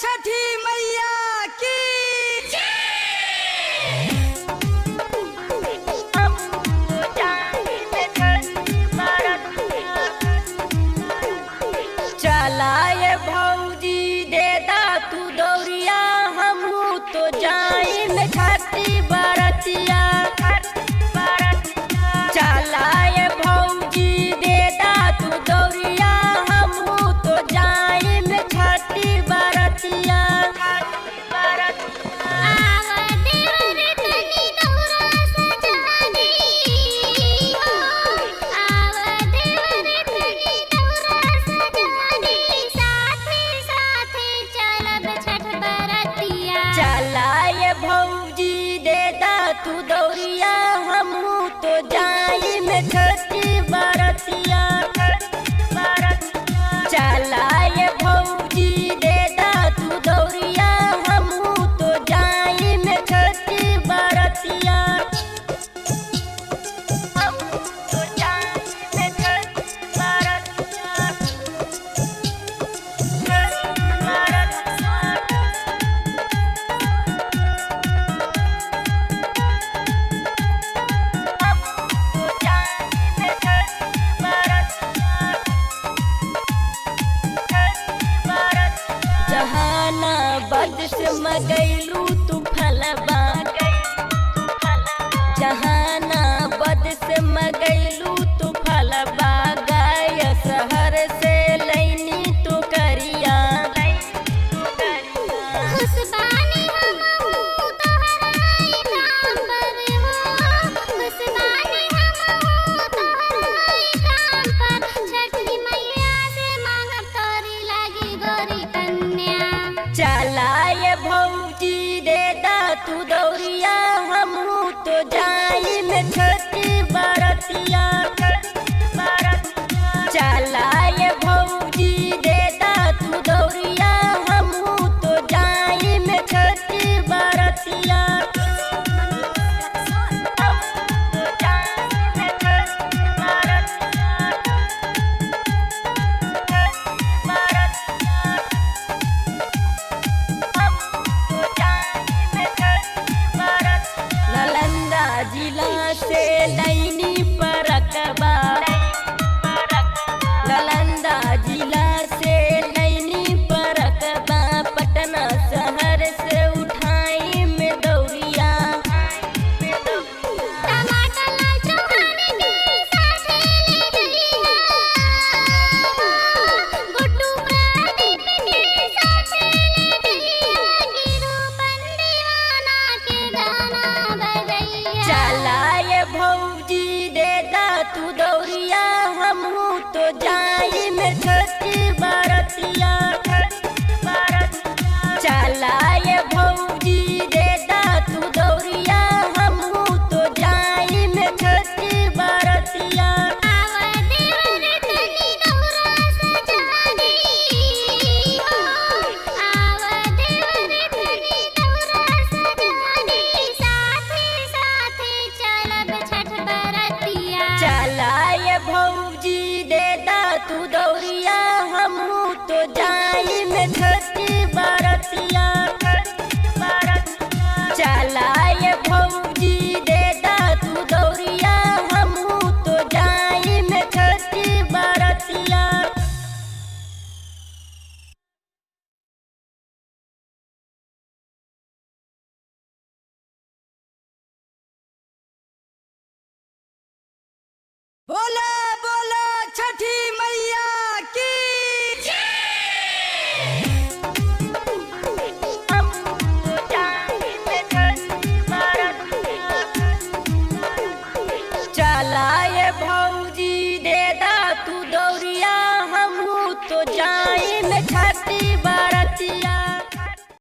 छठी मैया की चलाए भौजी दे दा तू दौरिया हमहू तो जाए में छठी बरतिया। चलाए भौजी दे दा तू दौरिया हमहू तो जाए में छठी बरतिया। चलाए भौजी दे दा तू दौरिया हमहू तो जाए में छठी बरतिया। चलाए भौजी दे दा तू दौरिया हमहू तो जाए में छठी बरतिया। जहानाबाद से मगैलू तू फलबा, जहानाबाद से मगैलू तू फलबा, गाय शहर से लैनी तू करिया। चलाए भौजी दे दा तू दौरिया हमहू तो जाए में छठी बरतिया। चलाए भौजी दे दा तू दौरिया हमहू तो जाए में छठी बरतिया। नालंदा जिला से लैनी परकबा, नालंदा जिला से लैनी परकबा, पटना शहर से उठाई में दौरिया। चलाए भौजी दे दा तू दौरिया हमहू तो जाए में छठी बरतिया। चलाए भौजी दे दा तू दौरिया हमहू तो जाए में छठी बरतिया। चलाए भौजी दे दा तू दौरिया हमहू तो जाए में छठी बरतिया। चलाए भौजी दे दा तू दौरिया हमहू तो जाए में छठी बरतिया। बोला बोला छठी मैया की चलाए भौजी